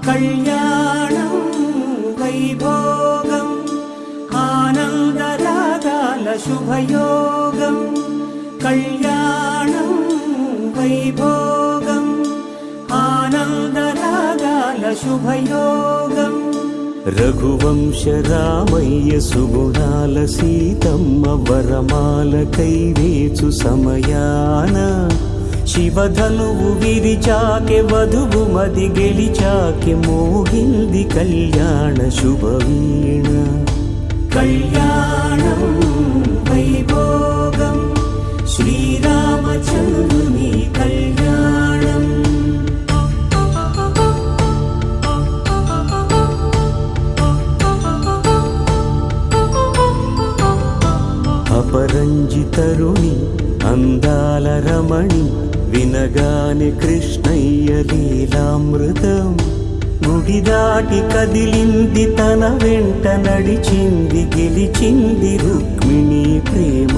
కళ్యాణం వైభోగం ఆనందరాగాల శుభయోగం. కళ్యాణం వైభోగం ఆనందరాగాల శుభయోగం. రఘువంశ రామయ్య సుగుణాల సీతమ్మ వరమాల కైవేచు సమయాన శివధనువు విరిచాకె వధువు మది గెలిచాకె మోగింది కళ్యాణ శుభవీణ. కళ్యాణం వైభోగం శ్రీరామచంద్రుని కళ్యాణం. అపరంజి తరుణి అందాల రమణి వినగానే కృష్ణయ్య లీలామృతం. గుడి దాటి కదిలింది తన వెంట నడిచింది గెలిచింది రుక్మిణి ప్రేమ